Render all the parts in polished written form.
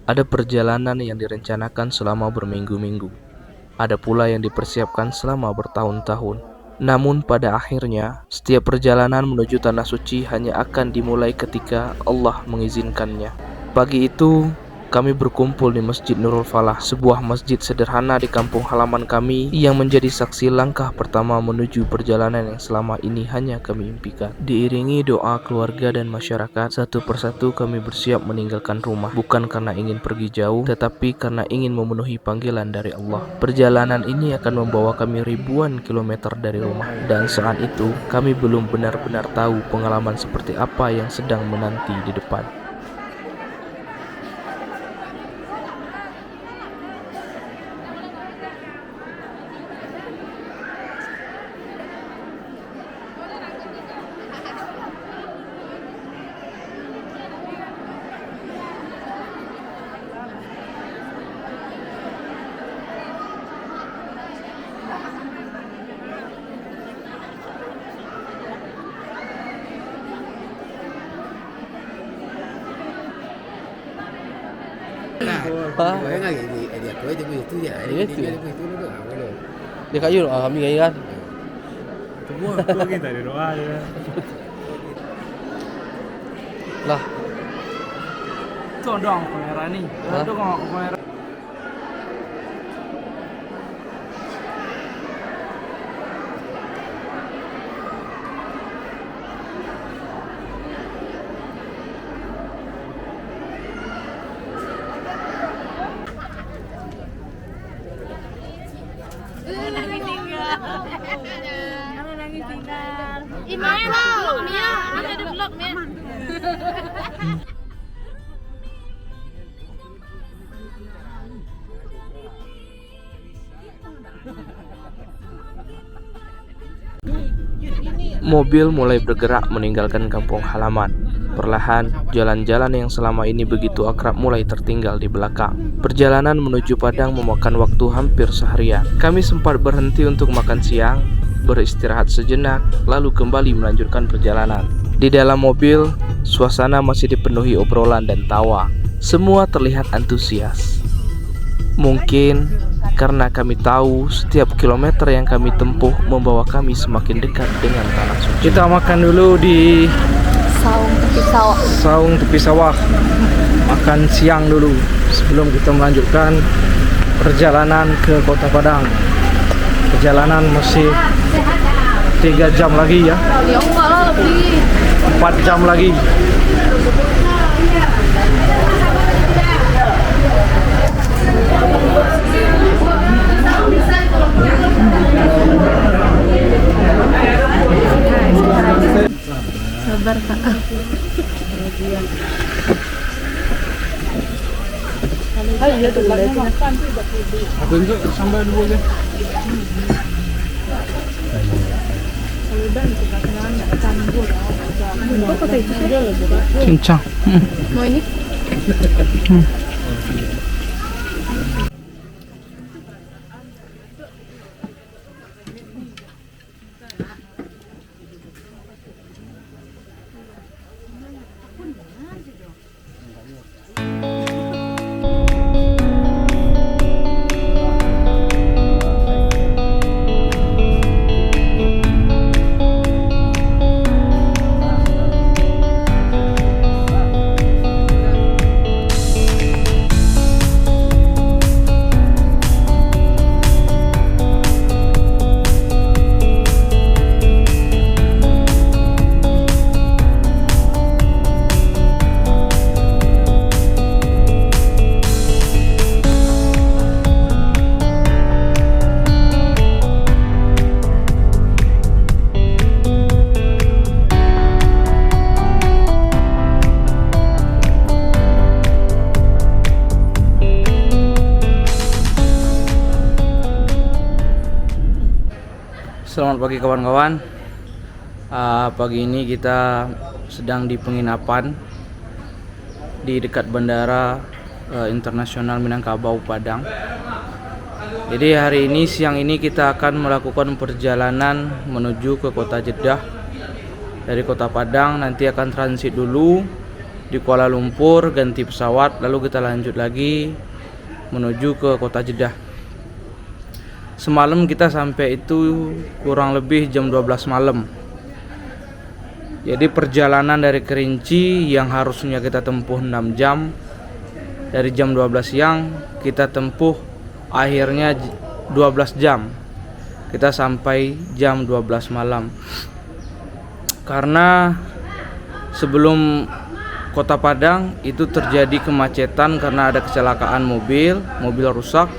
Ada perjalanan yang direncanakan selama berminggu-minggu. Ada pula yang dipersiapkan selama bertahun-tahun. Namun pada akhirnya, setiap perjalanan menuju Tanah Suci hanya akan dimulai ketika Allah mengizinkannya. Pagi itu, kami berkumpul di Masjid Nurul Falah, sebuah masjid sederhana di kampung halaman kami yang menjadi saksi langkah pertama menuju perjalanan yang selama ini hanya kami impikan. Diiringi doa keluarga dan masyarakat, satu persatu kami bersiap meninggalkan rumah, bukan karena ingin pergi jauh, tetapi karena ingin memenuhi panggilan dari Allah. Perjalanan ini akan membawa kami ribuan kilometer dari rumah, dan saat itu kami belum benar-benar tahu pengalaman seperti apa yang sedang menanti di depan. Kaya nga, di ako ay itu ya. Iya, itu. Itu dulu awalo. Dia kayu kami kayak kan. Semua aku kita di doa ya. Lah, Itu dong kamera nih. Hah? Itu kalau kamera. Main vlog Mia, ada vlog Mia. Mobil mulai bergerak meninggalkan kampung halaman. Perlahan, jalan-jalan yang selama ini begitu akrab mulai tertinggal di belakang. Perjalanan menuju Padang memakan waktu hampir seharian. Kami sempat berhenti untuk makan siang, beristirahat sejenak, lalu kembali melanjutkan perjalanan. Di dalam mobil, suasana masih dipenuhi obrolan dan tawa. Semua terlihat antusias. Mungkin karena kami tahu setiap kilometer yang kami tempuh membawa kami semakin dekat dengan Tanah Suci. Kita makan dulu di saung tepi sawah. Makan siang dulu sebelum kita melanjutkan perjalanan ke Kota Padang. Perjalanan masih 3 jam lagi ya. Ya enggak lah lebih. 4 jam lagi. Sabar Kak. Aku untuk sambal dulu deh. Cincang. Mau ini? Selamat pagi kawan-kawan. Pagi ini kita sedang di penginapan di dekat Bandara Internasional Minangkabau Padang. Jadi hari ini siang ini kita akan melakukan perjalanan menuju ke kota Jeddah. Dari kota Padang nanti akan transit dulu di Kuala Lumpur, ganti pesawat, lalu kita lanjut lagi menuju ke kota Jeddah. Semalam kita sampai itu kurang lebih jam 12 malam. Jadi perjalanan dari Kerinci yang harusnya kita tempuh 6 jam, dari jam 12 siang kita tempuh akhirnya 12 jam. Kita sampai jam 12 malam. Karena sebelum Kota Padang itu terjadi kemacetan karena ada kecelakaan mobil rusak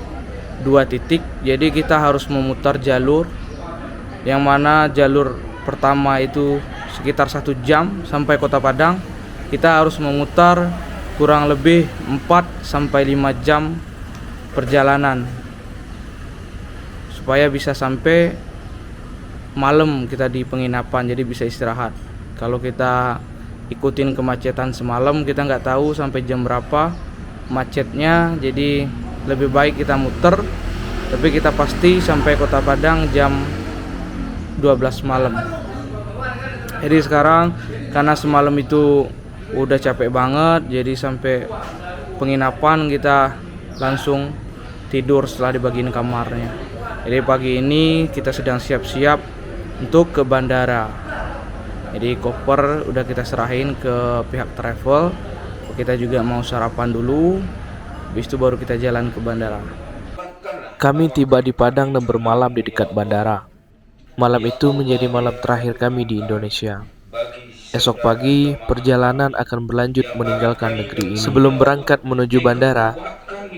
2 titik. Jadi kita harus memutar jalur, yang mana jalur pertama itu sekitar 1 jam sampai Kota Padang. Kita harus memutar kurang lebih 4-5 jam perjalanan supaya bisa sampai malam kita di penginapan, jadi bisa istirahat. Kalau kita ikutin kemacetan semalam, kita nggak tahu sampai jam berapa macetnya, jadi lebih baik kita muter, tapi kita pasti sampai Kota Padang jam 12 malam. Jadi sekarang karena semalam itu udah capek banget, jadi sampai penginapan kita langsung tidur setelah dibagiin kamarnya. Jadi pagi ini kita sedang siap-siap untuk ke bandara. Jadi koper udah kita serahin ke pihak travel. Kita juga mau sarapan dulu, habis itu baru kita jalan ke bandara. Kami tiba di Padang dan bermalam di dekat bandara. Malam itu menjadi malam terakhir kami di Indonesia. Esok pagi, perjalanan akan berlanjut meninggalkan negeri ini. Sebelum berangkat menuju bandara,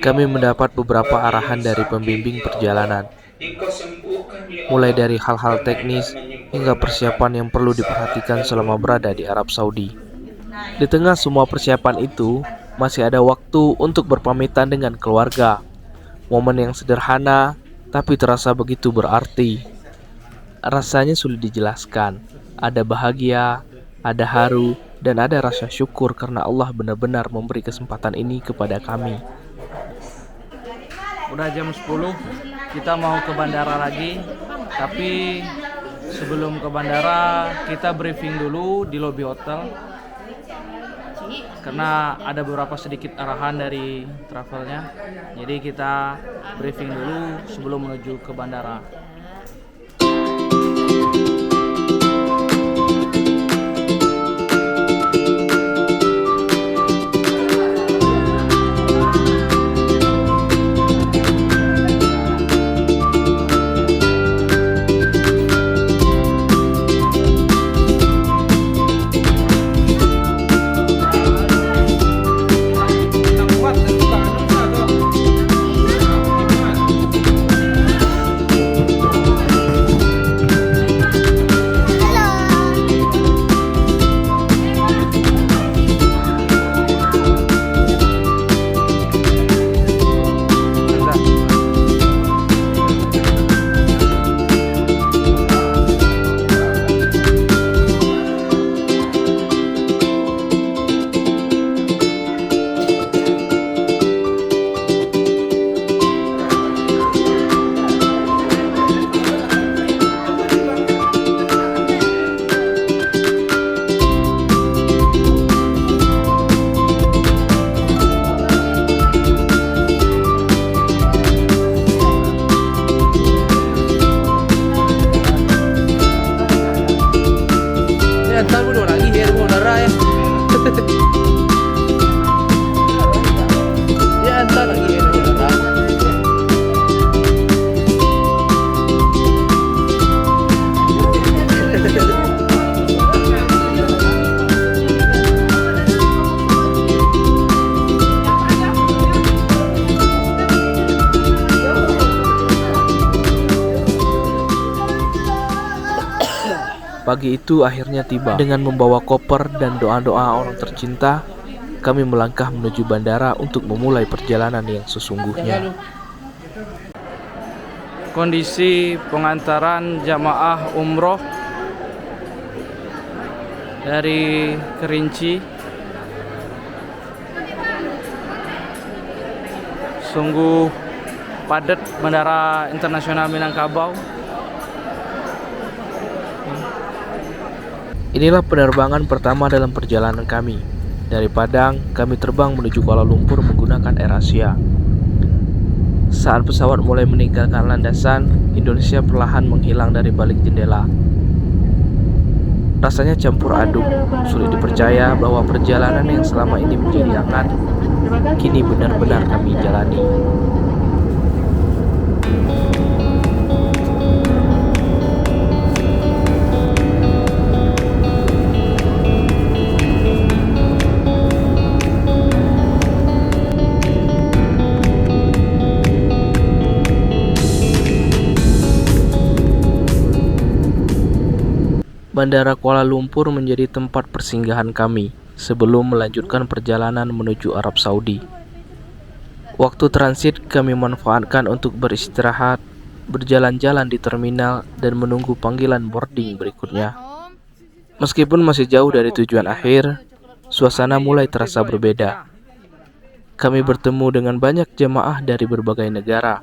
kami mendapat beberapa arahan dari pembimbing perjalanan. Mulai dari hal-hal teknis hingga persiapan yang perlu diperhatikan selama berada di Arab Saudi. Di tengah semua persiapan itu, masih ada waktu untuk berpamitan dengan keluarga. Momen yang sederhana, tapi terasa begitu berarti. Rasanya sulit dijelaskan. Ada bahagia, ada haru, dan ada rasa syukur karena Allah benar-benar memberi kesempatan ini kepada kami. Udah jam 10, kita mau ke bandara lagi. Tapi sebelum ke bandara, kita briefing dulu di lobi hotel. Karena ada beberapa sedikit arahan dari travelnya. Jadi kita briefing dulu sebelum menuju ke bandara. Pagi itu akhirnya tiba. Dengan membawa koper dan doa-doa orang tercinta, kami melangkah menuju bandara untuk memulai perjalanan yang sesungguhnya. Kondisi pengantaran jamaah umroh dari Kerinci sungguh padat Bandara Internasional Minangkabau. Inilah penerbangan pertama dalam perjalanan kami. Dari Padang, kami terbang menuju Kuala Lumpur menggunakan AirAsia. Saat pesawat mulai meninggalkan landasan, Indonesia perlahan menghilang dari balik jendela. Rasanya campur aduk, sulit dipercaya bahwa perjalanan yang selama ini menjadi angan, kini benar-benar kami jalani. Bandara Kuala Lumpur menjadi tempat persinggahan kami sebelum melanjutkan perjalanan menuju Arab Saudi. Waktu transit kami manfaatkan untuk beristirahat, berjalan-jalan di terminal, dan menunggu panggilan boarding berikutnya. Meskipun masih jauh dari tujuan akhir, suasana mulai terasa berbeda. Kami bertemu dengan banyak jemaah dari berbagai negara.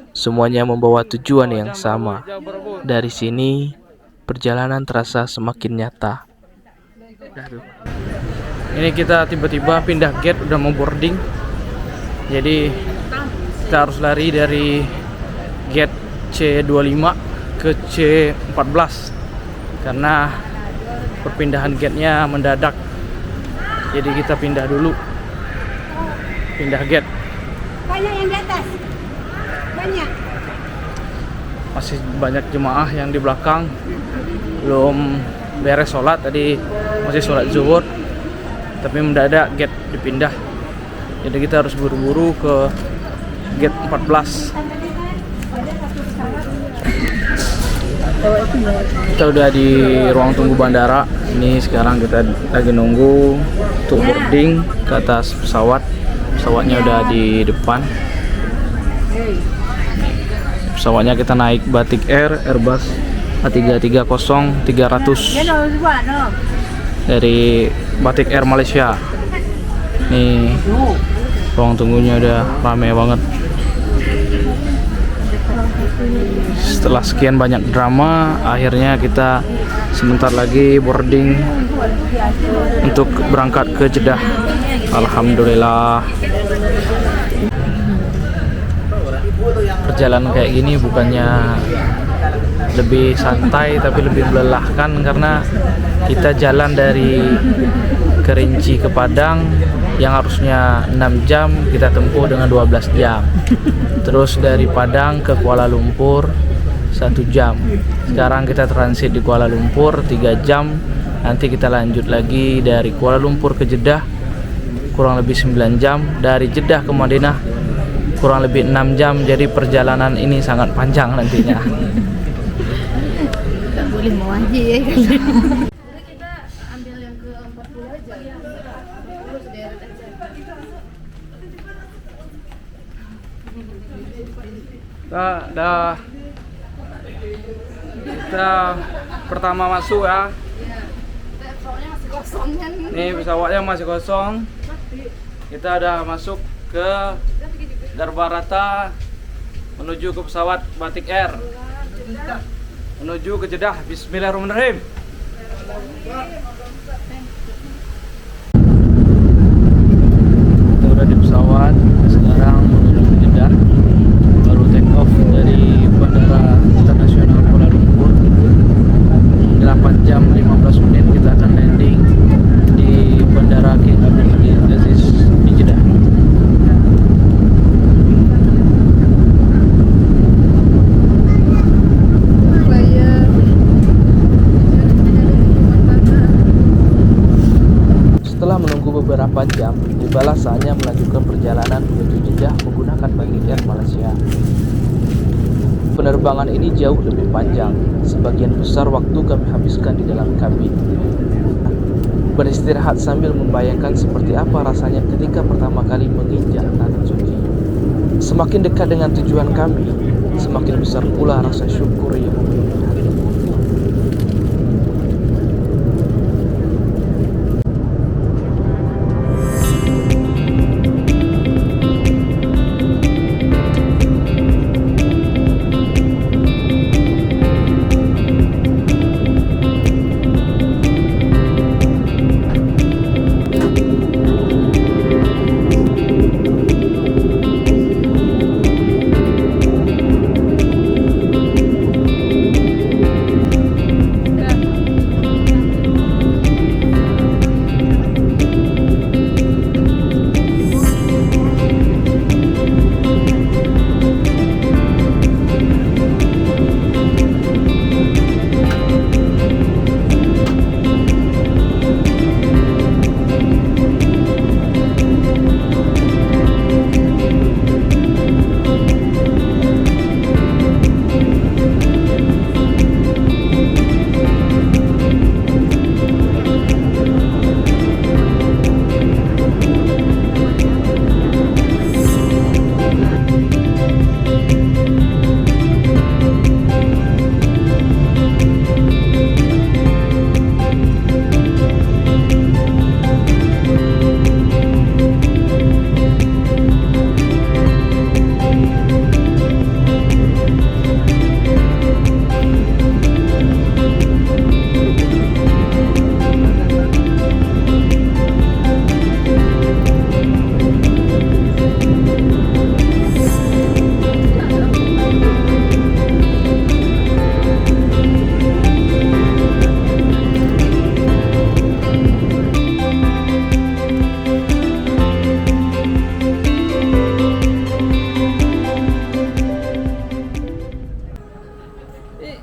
Semuanya membawa tujuan yang sama. Dari sini, perjalanan terasa semakin nyata. Ini kita tiba-tiba pindah gate, udah mau boarding. Jadi kita harus lari dari gate C25 ke C14 karena perpindahan gate-nya mendadak. Jadi kita pindah dulu. Pindah gate. Banyak yang di atas. Banyak. Masih banyak jemaah yang di belakang belum beres sholat, tadi masih sholat zuhur, tapi mendadak gate dipindah, jadi kita harus buru-buru ke gate 14. Kita udah di ruang tunggu bandara. Ini sekarang kita lagi nunggu untuk boarding ke atas pesawat. Pesawatnya udah di depan. Pesawatnya kita naik Batik Air Airbus A330-300 dari Batik Air Malaysia. Nih ruang tunggunya udah rame banget. Setelah sekian banyak drama, akhirnya kita sebentar lagi boarding untuk berangkat ke Jeddah. Alhamdulillah. Perjalanan kayak gini bukannya lebih santai tapi lebih melelahkan, karena kita jalan dari Kerinci ke Padang yang harusnya 6 jam kita tempuh dengan 12 jam. Terus dari Padang ke Kuala Lumpur 1 jam. Sekarang kita transit di Kuala Lumpur 3 jam. Nanti kita lanjut lagi dari Kuala Lumpur ke Jeddah kurang lebih 9 jam. Dari Jeddah ke Madinah kurang lebih 6 jam. Jadi perjalanan ini sangat panjang nantinya. Tak boleh mau haji ya. Kita ambil yang ke 40 aja. Terus deret aja. Dah. Kita pertama masuk ya. Pesawatnya masih kosong kan. Nih pesawatnya masih kosong. Kita udah masuk ke Garbarata menuju ke pesawat Batik Air menuju ke Jeddah. Bismillahirrahmanirrahim. Kita udah di pesawat, sekarang menuju ke Jeddah. Baru take off dari Bandara Internasional Kuala Lumpur. 8 jam 15 menit kita akan landing di Bandara King Abdul Aziz di Jeddah. Setelah menunggu beberapa jam, tibalah saatnya melanjutkan perjalanan menuju Jeddah menggunakan Batik Air Malaysia. Penerbangan ini jauh lebih panjang. Sebagian besar waktu kami habiskan di dalam kabin, beristirahat sambil membayangkan seperti apa rasanya ketika pertama kali menginjak tanah suci. Semakin dekat dengan tujuan kami, semakin besar pula rasa syukur yang memenuhi hati.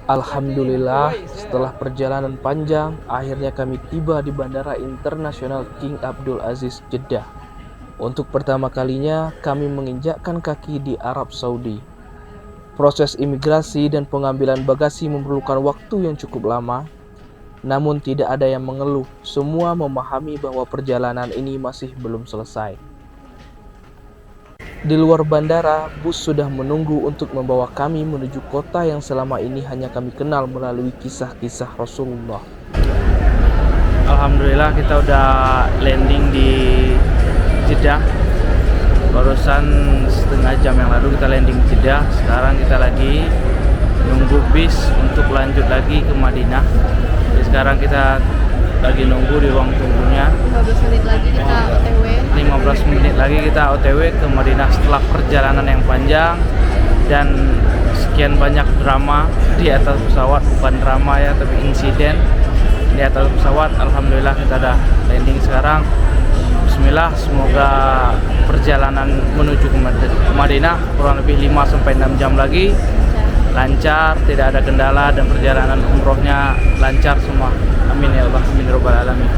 Alhamdulillah, setelah perjalanan panjang, akhirnya kami tiba di Bandara Internasional King Abdul Aziz, Jeddah. Untuk pertama kalinya, kami menginjakkan kaki di Arab Saudi. Proses imigrasi dan pengambilan bagasi memerlukan waktu yang cukup lama, namun tidak ada yang mengeluh. Semua memahami bahwa perjalanan ini masih belum selesai. Di luar bandara, bus sudah menunggu untuk membawa kami menuju kota yang selama ini hanya kami kenal melalui kisah-kisah Rasulullah. Alhamdulillah kita udah landing di Jeddah. Barusan setengah jam yang lalu kita landing di Jeddah. Sekarang kita lagi nunggu bis untuk lanjut lagi ke Madinah. Jadi sekarang kita lagi nunggu di ruang tunggunya. 15 menit lagi kita OTW. 15 menit lagi kita OTW ke Madinah setelah perjalanan yang panjang dan sekian banyak drama di atas pesawat. Bukan drama ya, tapi insiden di atas pesawat. Alhamdulillah kita udah landing sekarang. Bismillah, semoga perjalanan menuju ke Madinah kurang lebih 5-6 jam lagi lancar, tidak ada kendala, dan perjalanan umrohnya lancar semua. Amin ya Allah, amin ya rabbal alamin.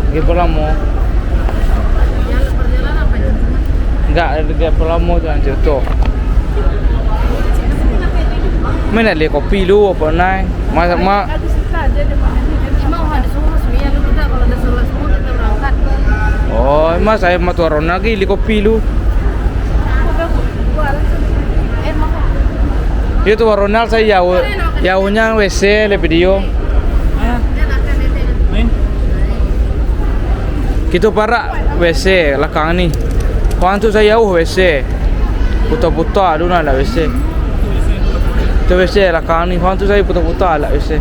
Gipolamo. Enggak, Gipolamo jangan jatuh. Mana lihat kopi lu apa naik? Mak Mau ada semua semuanya lu kita kalau ada semua kita berangkat. oh, mas saya mau turun lagi li kopi lu. Itu Ronald saya jauhnya WC le video. Kita para WC belakang ni. Kawan tu saya jauh WC. Putar-putar dulu nak WC. Tu WC belakang ni. Kawan tu saya putar-putar lah WC.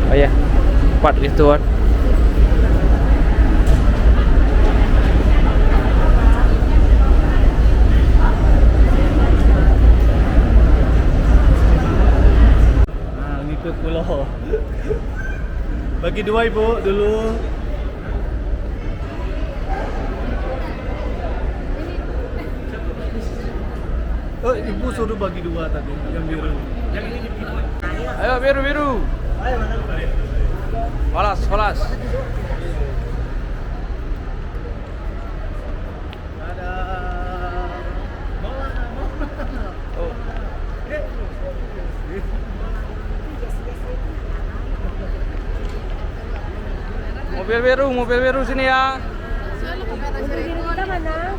Oh ya. Part gitu kan. Ngikut pulau. Bagi 2 ibu dulu. Oh, ibu suruh bagi 2 tadi, yang biru. Yang ini biru. Ayo biru. Ayo mana? Holas. Ada. Oh. Mobil biru sini ya. Kita mana?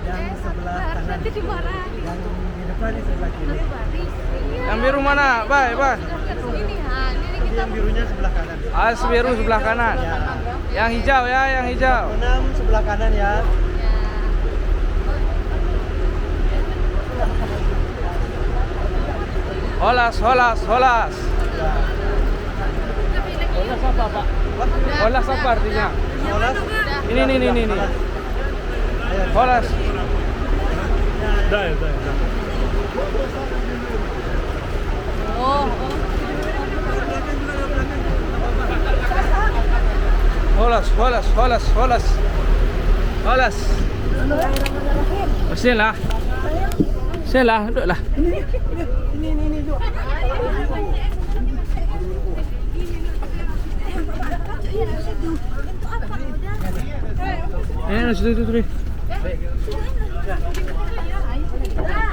Yang sebelah kanan. Nanti dimarahin. Yang di depan di sebelah kiri. Yang biru mana? Bye. Ini ini kita Yang birunya sebelah kanan. Biru sebelah kanan. Ya. Yang hijau ya, yang hijau. 6 sebelah kanan ya. Holas. Ya. Holas apa artinya? Holas. Ini. Holas. Dah. Holas. Sila, duduklah. Ini situ.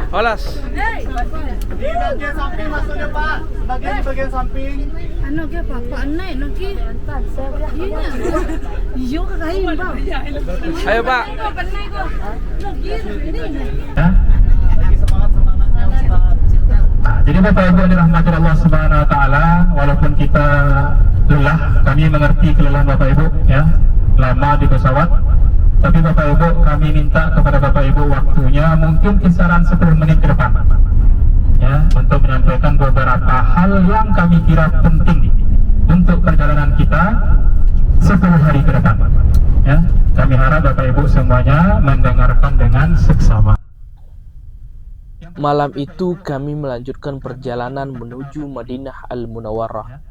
Holas. Di bagian samping maksudnya Pak. Di bagian samping. Ano ke papa anai no ki. Iyo kakain ba? Ayo Pak. Jadi Bapak Ibu yang dirahmati Allah Subhanahu wa taala, walaupun kita lelah, kami mengerti kelelahan Bapak Ibu ya, lama di pesawat. Tapi Bapak Ibu, kami minta kepada Bapak Ibu waktunya mungkin kisaran 10 menit ke depan. Ya, untuk menyampaikan beberapa hal yang kami kira penting untuk perjalanan kita 10 hari ke depan. ya. Kami harap Bapak Ibu semuanya mendengarkan dengan seksama. Malam itu kami melanjutkan perjalanan menuju Madinah Al-Munawwarah.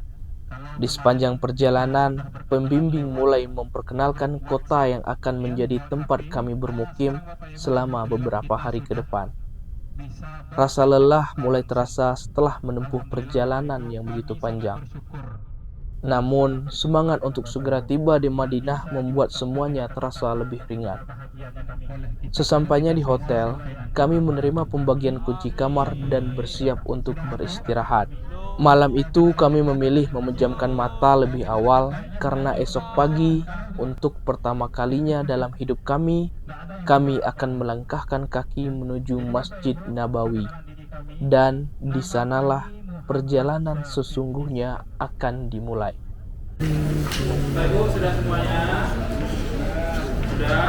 Di sepanjang perjalanan, pembimbing mulai memperkenalkan kota yang akan menjadi tempat kami bermukim selama beberapa hari ke depan. Rasa lelah mulai terasa setelah menempuh perjalanan yang begitu panjang. Namun, semangat untuk segera tiba di Madinah membuat semuanya terasa lebih ringan. Sesampainya di hotel, kami menerima pembagian kunci kamar dan bersiap untuk beristirahat. Malam itu kami memilih memejamkan mata lebih awal karena esok pagi, untuk pertama kalinya dalam hidup kami akan melangkahkan kaki menuju Masjid Nabawi. Dan di sanalah perjalanan sesungguhnya akan dimulai. Bapak Ibu sudah semuanya? Sudah?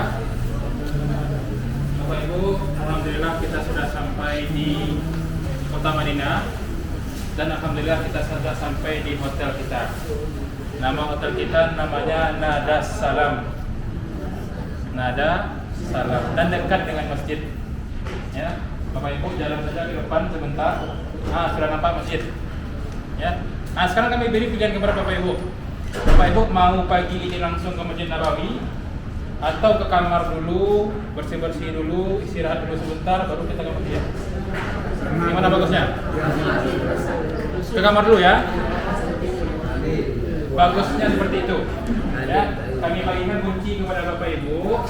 Bapak Ibu, alhamdulillah kita sudah sampai di kota Madinah. Dan alhamdulillah kita sudah sampai di hotel kita. Nama hotel kita namanya Nada Salam. Nada Salam. Dan dekat dengan masjid. Ya, Bapak Ibu jalan saja ke depan sebentar. Sudah nampak masjid. Ya. Sekarang kami beri pilihan kepada Bapak Ibu. Bapak Ibu mau pagi ini langsung ke Masjid Nabawi atau ke kamar dulu, bersih-bersih dulu, istirahat dulu sebentar, baru kita ke masjid. Gimana bagusnya? Ke kamar dulu ya. Bagusnya seperti itu. Ya, kami bagikan kunci kepada Bapak Ibu.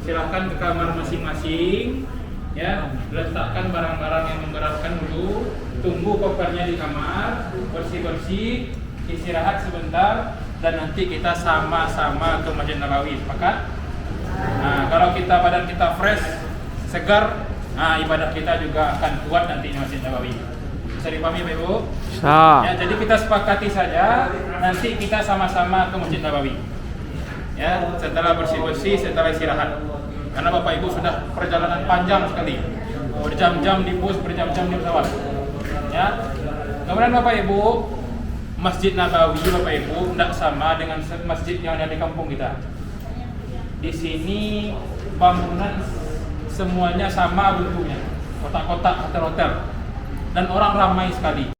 Silahkan ke kamar masing-masing. Ya, letakkan barang-barang yang memberatkan dulu. Tunggu kopernya di kamar, bersih-bersih, istirahat sebentar, dan nanti kita sama-sama ke Masjid Nabawi. Sepakat? Kalau badan kita fresh, segar, ibadah kita juga akan kuat nanti di Masjid Nabawi. Bisa dipahami Bapak Ibu? Ya, jadi kita sepakati saja, nanti kita sama-sama ke Masjid Nabawi. Ya, setelah bersih-bersih, setelah istirahat. Karena Bapak Ibu sudah perjalanan panjang sekali, berjam-jam di bus, berjam-jam di pesawat. Ya, kemudian Bapak Ibu, Masjid Nabawi Bapak Ibu tidak sama dengan masjid yang ada di kampung kita. Di sini bangunan semuanya sama bentuknya, kotak-kotak hotel-hotel, dan orang ramai sekali.